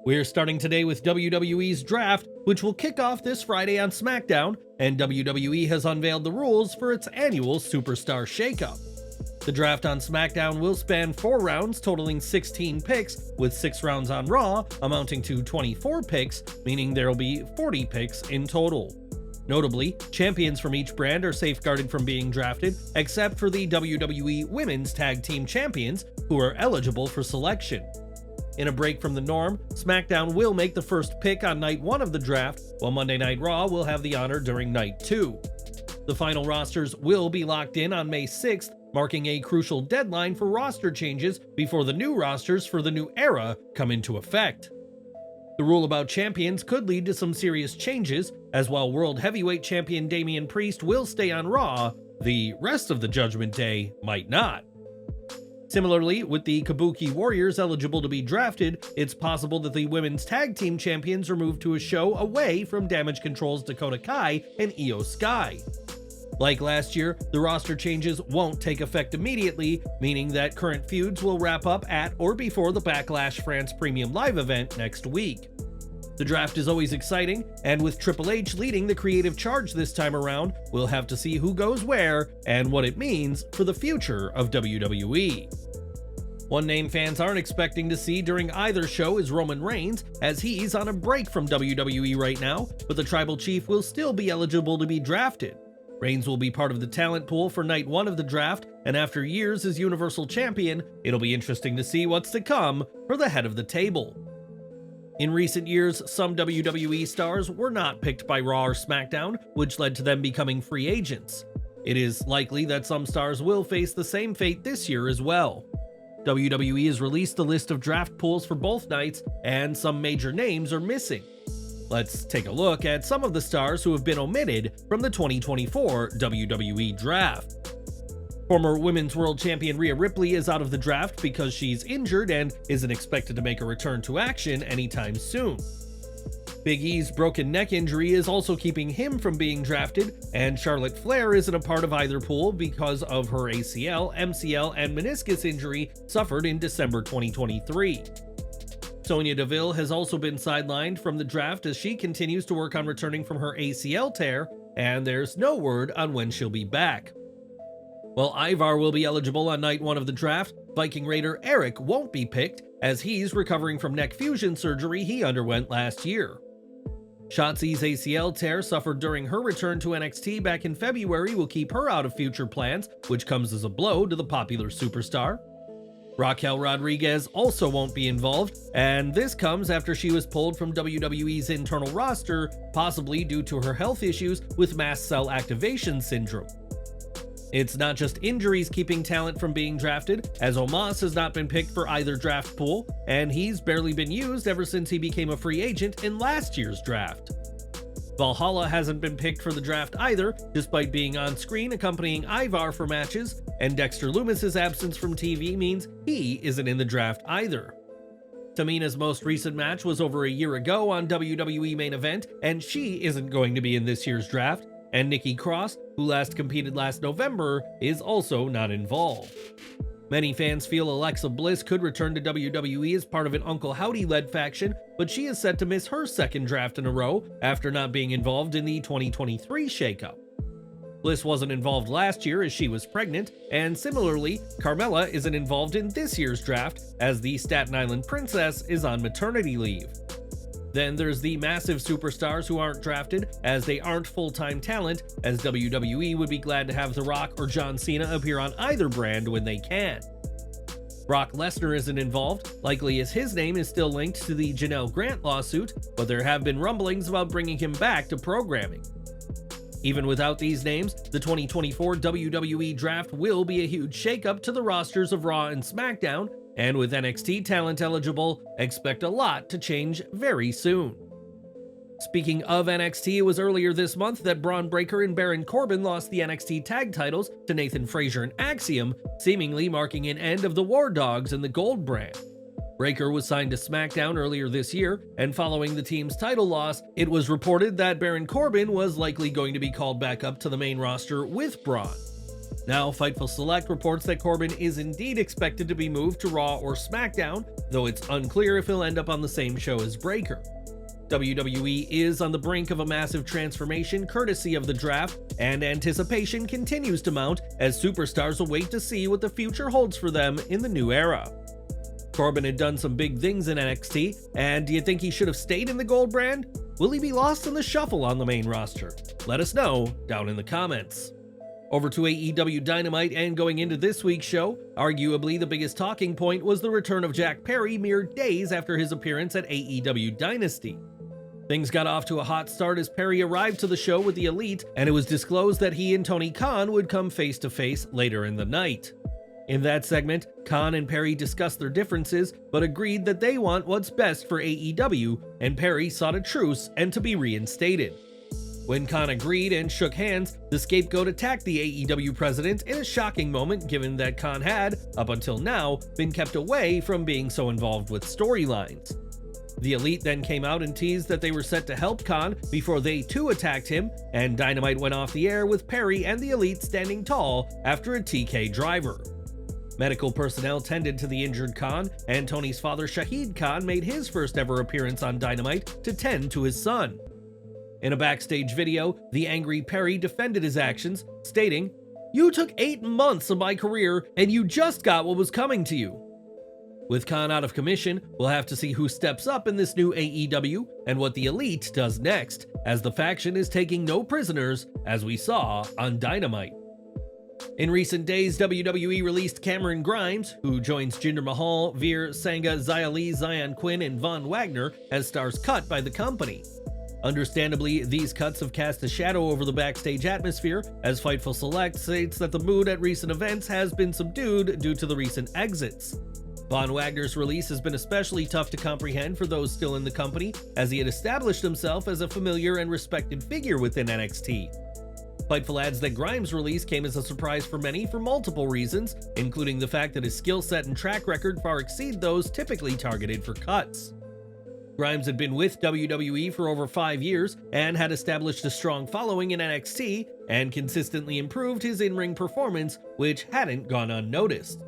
We're starting today with WWE's Draft, which will kick off this Friday on SmackDown, and WWE has unveiled the rules for its annual Superstar Shakeup. The draft on SmackDown will span 4 rounds, totaling 16 picks, with 6 rounds on Raw, amounting to 24 picks, meaning there'll be 40 picks in total. Notably, champions from each brand are safeguarded from being drafted, except for the WWE Women's Tag Team Champions, who are eligible for selection. In a break from the norm, SmackDown will make the first pick on night 1 of the draft, while Monday Night Raw will have the honor during night 2. The final rosters will be locked in on May 6th, marking a crucial deadline for roster changes before the new rosters for the new era come into effect. The rule about champions could lead to some serious changes, as while World Heavyweight Champion Damian Priest will stay on Raw, the rest of the Judgment Day might not. Similarly, with the Kabuki Warriors eligible to be drafted, it's possible that the Women's Tag Team Champions are moved to a show away from Damage Control's Dakota Kai and Io Sky. Like last year, the roster changes won't take effect immediately, meaning that current feuds will wrap up at or before the Backlash France Premium Live event next week. The draft is always exciting, and with Triple H leading the creative charge this time around, we'll have to see who goes where and what it means for the future of WWE. One name fans aren't expecting to see during either show is Roman Reigns, as he's on a break from WWE right now, but the Tribal Chief will still be eligible to be drafted. Reigns will be part of the talent pool for night 1 of the draft, and after years as Universal Champion, it'll be interesting to see what's to come for the head of the table. In recent years, some WWE stars were not picked by Raw or SmackDown, which led to them becoming free agents. It is likely that some stars will face the same fate this year as well. WWE has released a list of draft pools for both nights, and some major names are missing. Let's take a look at some of the stars who have been omitted from the 2024 WWE Draft. Former Women's World Champion Rhea Ripley is out of the draft because she's injured and isn't expected to make a return to action anytime soon. Big E's broken neck injury is also keeping him from being drafted, and Charlotte Flair isn't a part of either pool because of her ACL, MCL, and meniscus injury suffered in December 2023. Sonya Deville has also been sidelined from the draft as she continues to work on returning from her ACL tear, and there's no word on when she'll be back. While Ivar will be eligible on night 1 of the draft, Viking Raider Eric won't be picked as he's recovering from neck fusion surgery he underwent last year. Shotzi's ACL tear suffered during her return to NXT back in February will keep her out of future plans, which comes as a blow to the popular superstar. Raquel Rodriguez also won't be involved, and this comes after she was pulled from WWE's internal roster, possibly due to her health issues with mast cell activation syndrome. It's not just injuries keeping talent from being drafted, as Omos has not been picked for either draft pool, and he's barely been used ever since he became a free agent in last year's draft. Valhalla hasn't been picked for the draft either, despite being on screen accompanying Ivar for matches, and Dexter Lumis's absence from TV means he isn't in the draft either. Tamina's most recent match was over a year ago on WWE Main Event, and she isn't going to be in this year's draft, and Nikki Cross, who last competed last November, is also not involved. Many fans feel Alexa Bliss could return to WWE as part of an Uncle Howdy-led faction, but she is set to miss her second draft in a row after not being involved in the 2023 shakeup. Bliss wasn't involved last year as she was pregnant, and similarly, Carmella isn't involved in this year's draft as the Staten Island Princess is on maternity leave. Then there's the massive superstars who aren't drafted as they aren't full-time talent, as WWE would be glad to have The Rock or John Cena appear on either brand when they can. Brock Lesnar isn't involved, likely as his name is still linked to the Janelle Grant lawsuit, but there have been rumblings about bringing him back to programming. Even without these names, the 2024 WWE Draft will be a huge shakeup to the rosters of Raw and SmackDown, and with NXT talent eligible, expect a lot to change very soon. Speaking of NXT, it was earlier this month that Braun Breaker and Baron Corbin lost the NXT tag titles to Nathan Frazier and Axiom, seemingly marking an end of the War Dogs and the Gold brand. Breaker was signed to SmackDown earlier this year, and following the team's title loss, it was reported that Baron Corbin was likely going to be called back up to the main roster with Braun. Now, Fightful Select reports that Corbin is indeed expected to be moved to Raw or SmackDown, though it's unclear if he'll end up on the same show as Breakker. WWE is on the brink of a massive transformation courtesy of the draft, and anticipation continues to mount as superstars await to see what the future holds for them in the new era. Corbin had done some big things in NXT, and do you think he should have stayed in the gold brand? Will he be lost in the shuffle on the main roster? Let us know down in the comments. Over to AEW Dynamite, and going into this week's show, arguably the biggest talking point was the return of Jack Perry mere days after his appearance at AEW Dynasty. Things got off to a hot start as Perry arrived to the show with the Elite, and it was disclosed that he and Tony Khan would come face to face later in the night. In that segment, Khan and Perry discussed their differences, but agreed that they want what's best for AEW, and Perry sought a truce and to be reinstated. When Khan agreed and shook hands, the scapegoat attacked the AEW president in a shocking moment given that Khan had, up until now, been kept away from being so involved with storylines. The Elite then came out and teased that they were set to help Khan before they too attacked him, and Dynamite went off the air with Perry and the Elite standing tall after a TK driver. Medical personnel tended to the injured Khan, and Tony's father Shahid Khan made his first ever appearance on Dynamite to tend to his son. In a backstage video, the angry Perry defended his actions, stating, "You took 8 months of my career, and you just got what was coming to you." With Khan out of commission, we'll have to see who steps up in this new AEW and what the Elite does next, as the faction is taking no prisoners, as we saw on Dynamite. In recent days, WWE released Cameron Grimes, who joins Jinder Mahal, Veer, Sangha, Xia Li, Zion Quinn, and Von Wagner as stars cut by the company. Understandably, these cuts have cast a shadow over the backstage atmosphere, as Fightful Select states that the mood at recent events has been subdued due to the recent exits. Von Wagner's release has been especially tough to comprehend for those still in the company, as he had established himself as a familiar and respected figure within NXT. Fightful adds that Grimes' release came as a surprise for many for multiple reasons, including the fact that his skill set and track record far exceed those typically targeted for cuts. Grimes had been with WWE for over 5 years and had established a strong following in NXT and consistently improved his in-ring performance, which hadn't gone unnoticed.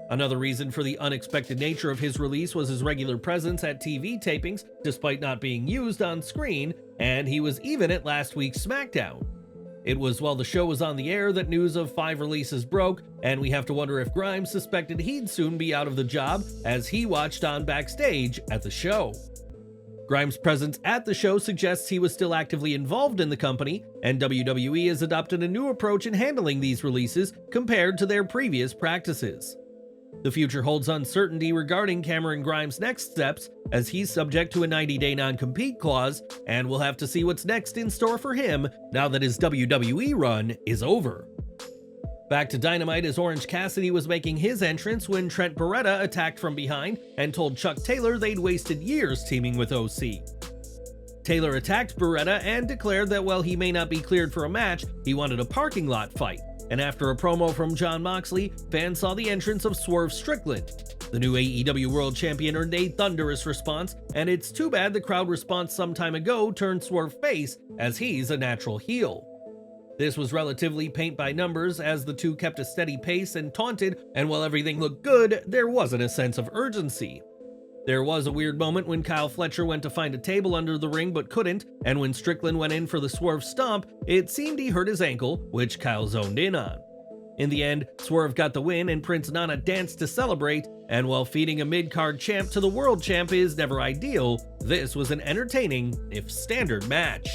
Another reason for the unexpected nature of his release was his regular presence at TV tapings, despite not being used on screen, and he was even at last week's SmackDown. It was while the show was on the air that news of 5 releases broke, and we have to wonder if Grimes suspected he'd soon be out of the job as he watched on backstage at the show. Grimes' presence at the show suggests he was still actively involved in the company, and WWE has adopted a new approach in handling these releases compared to their previous practices. The future holds uncertainty regarding Cameron Grimes' next steps, as he's subject to a 90-day non-compete clause, and we'll have to see what's next in store for him now that his WWE run is over. Back to Dynamite, as Orange Cassidy was making his entrance when Trent Beretta attacked from behind and told Chuck Taylor they'd wasted years teaming with OC. Taylor attacked Beretta and declared that while he may not be cleared for a match, he wanted a parking lot fight. And after a promo from Jon Moxley, fans saw the entrance of Swerve Strickland. The new AEW World Champion earned a thunderous response, and it's too bad the crowd response some time ago turned Swerve face, as he's a natural heel. This was relatively paint by numbers, as the two kept a steady pace and taunted, and while everything looked good, there wasn't a sense of urgency. There was a weird moment when Kyle Fletcher went to find a table under the ring but couldn't, and when Strickland went in for the Swerve stomp, it seemed he hurt his ankle, which Kyle zoned in on. In the end, Swerve got the win and Prince Nana danced to celebrate, and while feeding a mid-card champ to the world champ is never ideal, this was an entertaining, if standard, match.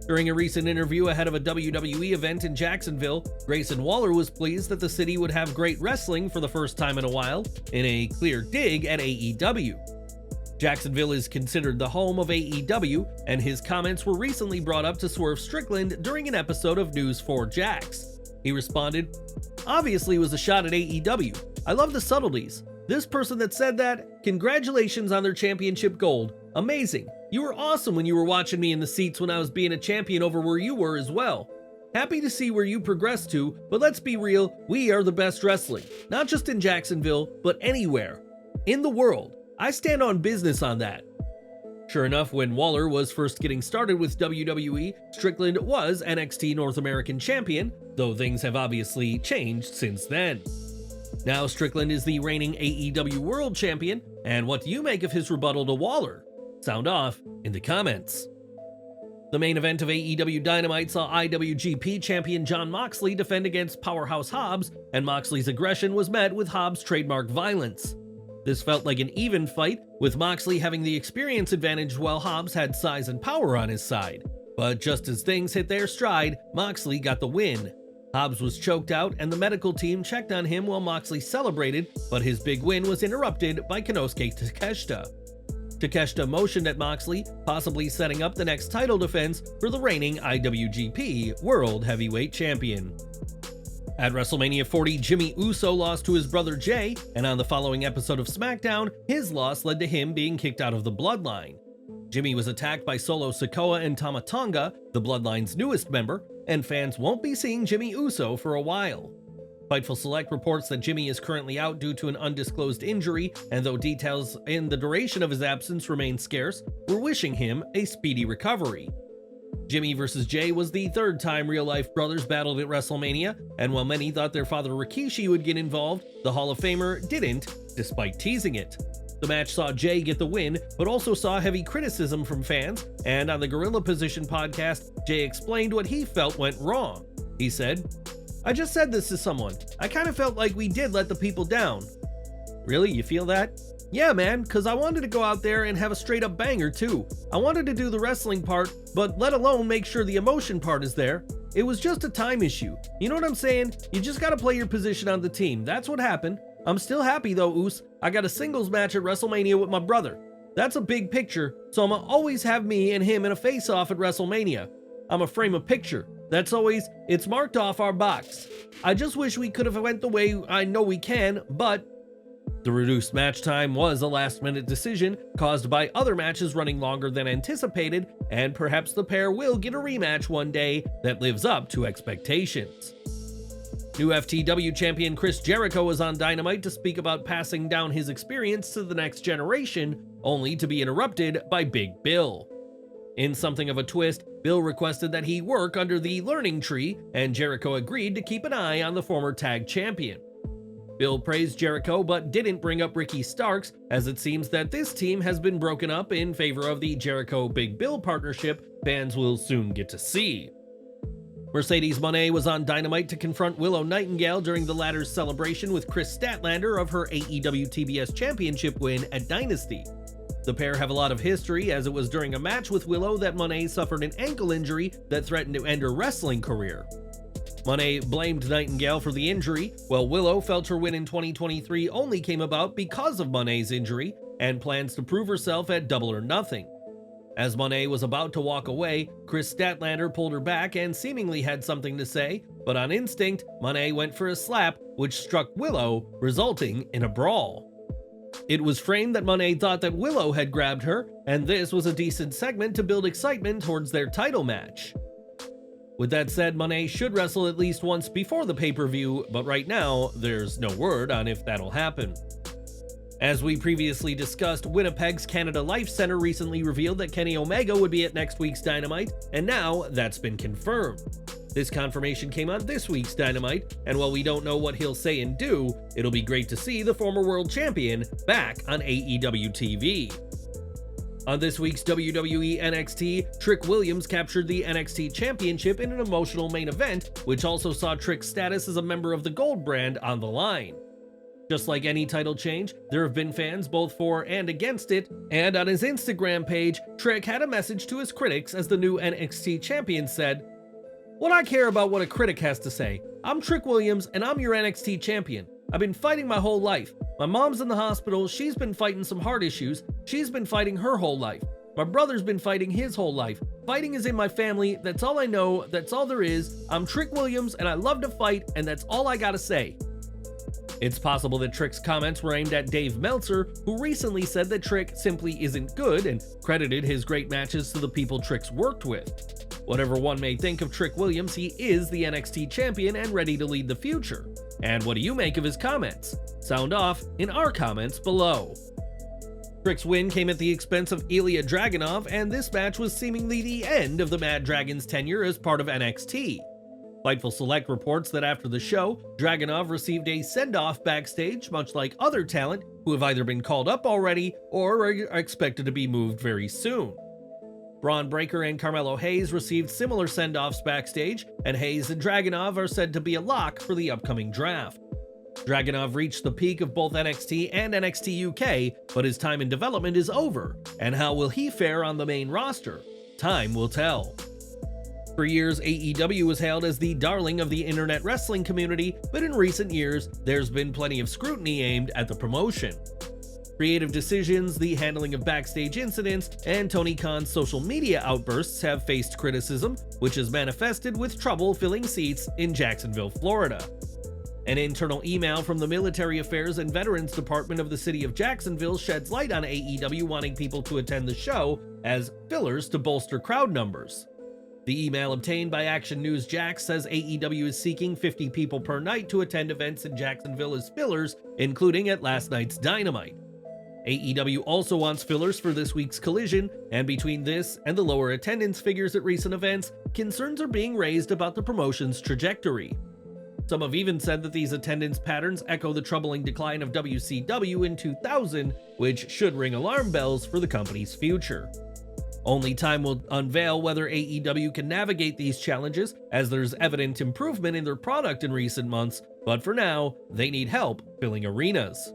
During a recent interview ahead of a WWE event in Jacksonville, Grayson Waller was pleased that the city would have great wrestling for the first time in a while, in a clear dig at AEW. Jacksonville is considered the home of AEW, and his comments were recently brought up to Swerve Strickland during an episode of News 4 Jax. He responded, "Obviously it was a shot at AEW. I love the subtleties. This person that said that, congratulations on their championship gold. Amazing. You were awesome when you were watching me in the seats when I was being a champion over where you were as well. Happy to see where you progressed to, but let's be real, we are the best wrestling. Not just in Jacksonville, but anywhere. In the world. I stand on business on that." Sure enough, when Waller was first getting started with WWE, Strickland was NXT North American Champion, though things have obviously changed since then. Now Strickland is the reigning AEW World Champion, and what do you make of his rebuttal to Waller? Sound off in the comments. The main event of AEW Dynamite saw IWGP champion Jon Moxley defend against Powerhouse Hobbs, and Moxley's aggression was met with Hobbs' trademark violence. This felt like an even fight, with Moxley having the experience advantage while Hobbs had size and power on his side. But just as things hit their stride, Moxley got the win. Hobbs was choked out and the medical team checked on him while Moxley celebrated, but his big win was interrupted by Konosuke Takeshita. Takeshita motioned at Moxley, possibly setting up the next title defense for the reigning IWGP World Heavyweight Champion. At WrestleMania 40, Jimmy Uso lost to his brother Jay, and on the following episode of SmackDown, his loss led to him being kicked out of the Bloodline. Jimmy was attacked by Solo Sikoa and Tama Tonga, the Bloodline's newest member, and fans won't be seeing Jimmy Uso for a while. Fightful Select reports that Jimmy is currently out due to an undisclosed injury, and though details in the duration of his absence remain scarce, we're wishing him a speedy recovery. Jimmy vs. Jay was the third time real-life brothers battled at WrestleMania, and while many thought their father Rikishi would get involved, the Hall of Famer didn't, despite teasing it. The match saw Jay get the win, but also saw heavy criticism from fans, and on the Gorilla Position podcast, Jay explained what he felt went wrong. He said, "I just said this to someone. I kind of felt like we did let the people down." Really, you feel that? Yeah, man, cause I wanted to go out there and have a straight up banger too. I wanted to do the wrestling part, but let alone make sure the emotion part is there. It was just a time issue. You know what I'm saying? You just gotta play your position on the team. That's what happened. I'm still happy though, Oos. I got a singles match at WrestleMania with my brother. That's a big picture, so I'ma always have me and him in a face-off at WrestleMania. I'm a frame of picture. It's marked off our box. I just wish we could have went the way I know we can, but the reduced match time was a last-minute decision caused by other matches running longer than anticipated, and perhaps the pair will get a rematch one day that lives up to expectations. New FTW champion Chris Jericho was on Dynamite to speak about passing down his experience to the next generation, only to be interrupted by Big Bill. In something of a twist, Bill requested that he work under the learning tree, and Jericho agreed to keep an eye on the former tag champion. Bill praised Jericho but didn't bring up Ricky Starks, as it seems that this team has been broken up in favor of the Jericho-Big Bill partnership fans will soon get to see. Mercedes Moné was on Dynamite to confront Willow Nightingale during the latter's celebration with Chris Statlander of her AEW TBS Championship win at Dynasty. The pair have a lot of history, as it was during a match with Willow that Moné suffered an ankle injury that threatened to end her wrestling career. Moné blamed Nightingale for the injury, while Willow felt her win in 2023 only came about because of Moné's injury, and plans to prove herself at Double or Nothing. As Moné was about to walk away, Chris Statlander pulled her back and seemingly had something to say, but on instinct, Moné went for a slap, which struck Willow, resulting in a brawl. It was framed that Moné thought that Willow had grabbed her, and this was a decent segment to build excitement towards their title match. With that said, Moné should wrestle at least once before the pay-per-view, but right now, there's no word on if that'll happen. As we previously discussed, Winnipeg's Canada Life Center recently revealed that Kenny Omega would be at next week's Dynamite, and now that's been confirmed. This confirmation came on this week's Dynamite, and while we don't know what he'll say and do, it'll be great to see the former world champion back on AEW TV. On this week's WWE NXT, Trick Williams captured the NXT Championship in an emotional main event, which also saw Trick's status as a member of the Gold brand on the line. Just like any title change, there have been fans both for and against it, and on his Instagram page, Trick had a message to his critics as the new NXT champion said, "What I care about what a critic has to say. I'm Trick Williams and I'm your NXT champion. I've been fighting my whole life. My mom's in the hospital, she's been fighting some heart issues, she's been fighting her whole life. My brother's been fighting his whole life. Fighting is in my family, that's all I know, that's all there is. I'm Trick Williams and I love to fight, and that's all I gotta say." It's possible that Trick's comments were aimed at Dave Meltzer, who recently said that Trick simply isn't good and credited his great matches to the people Trick's worked with. Whatever one may think of Trick Williams, he is the NXT champion and ready to lead the future. And what do you make of his comments? Sound off in our comments below. Trick's win came at the expense of Ilja Dragunov, and this match was seemingly the end of the Mad Dragon's tenure as part of NXT. Fightful Select reports that after the show, Dragunov received a send-off backstage, much like other talent who have either been called up already or are expected to be moved very soon. Braun Breaker and Carmelo Hayes received similar send-offs backstage, and Hayes and Dragunov are said to be a lock for the upcoming draft. Dragunov reached the peak of both NXT and NXT UK, but his time in development is over, and how will he fare on the main roster? Time will tell. For years, AEW was hailed as the darling of the internet wrestling community, but in recent years, there's been plenty of scrutiny aimed at the promotion. Creative decisions, the handling of backstage incidents, and Tony Khan's social media outbursts have faced criticism, which has manifested with trouble filling seats in Jacksonville, Florida. An internal email from the Military Affairs and Veterans Department of the city of Jacksonville sheds light on AEW wanting people to attend the show as fillers to bolster crowd numbers. The email obtained by Action News Jax says AEW is seeking 50 people per night to attend events in Jacksonville as fillers, including at last night's Dynamite. AEW also wants fillers for this week's Collision, and between this and the lower attendance figures at recent events, concerns are being raised about the promotion's trajectory. Some have even said that these attendance patterns echo the troubling decline of WCW in 2000, which should ring alarm bells for the company's future. Only time will unveil whether AEW can navigate these challenges, as there's evident improvement in their product in recent months, but for now, they need help filling arenas.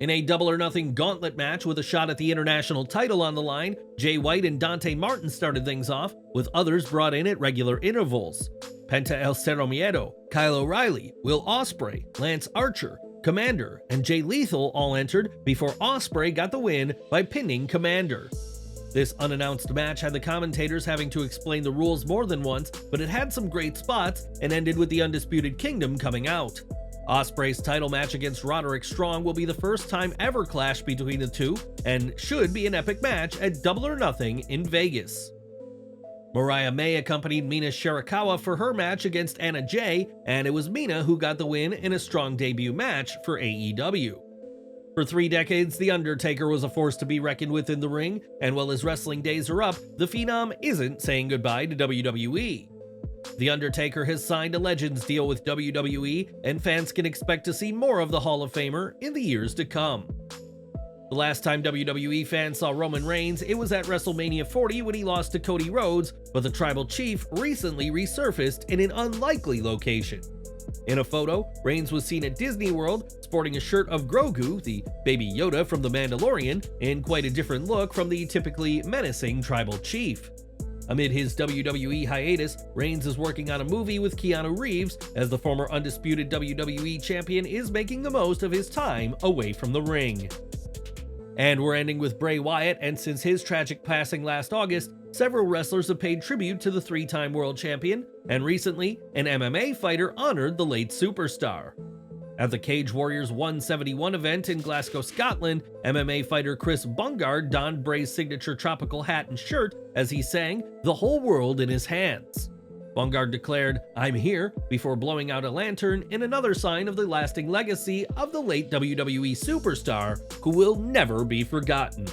In a Double or Nothing gauntlet match with a shot at the international title on the line, Jay White and Dante Martin started things off, with others brought in at regular intervals. Penta El Cero Miedo, Kyle O'Reilly, Will Ospreay, Lance Archer, Commander, and Jay Lethal all entered before Ospreay got the win by pinning Commander. This unannounced match had the commentators having to explain the rules more than once, but it had some great spots and ended with the Undisputed Kingdom coming out. Ospreay's title match against Roderick Strong will be the first time ever clash between the two, and should be an epic match at Double or Nothing in Vegas. Mariah May accompanied Mina Shirakawa for her match against Anna Jay, and it was Mina who got the win in a strong debut match for AEW. For 3 decades, The Undertaker was a force to be reckoned with in the ring, and while his wrestling days are up, the Phenom isn't saying goodbye to WWE. The Undertaker has signed a Legends deal with WWE, and fans can expect to see more of the Hall of Famer in the years to come. The last time WWE fans saw Roman Reigns, it was at WrestleMania 40 when he lost to Cody Rhodes, but the Tribal Chief recently resurfaced in an unlikely location. In a photo, Reigns was seen at Disney World sporting a shirt of Grogu, the Baby Yoda from The Mandalorian, in quite a different look from the typically menacing Tribal Chief. Amid his WWE hiatus, Reigns is working on a movie with Keanu Reeves, as the former undisputed WWE champion is making the most of his time away from the ring. And we're ending with Bray Wyatt, and since his tragic passing last August, several wrestlers have paid tribute to the 3-time world champion, and recently, an MMA fighter honored the late superstar. At the Cage Warriors 171 event in Glasgow, Scotland, MMA fighter Chris Bungard donned Bray's signature tropical hat and shirt as he sang "The Whole World in His Hands." Bungard declared, "I'm here," before blowing out a lantern in another sign of the lasting legacy of the late WWE superstar, who will never be forgotten.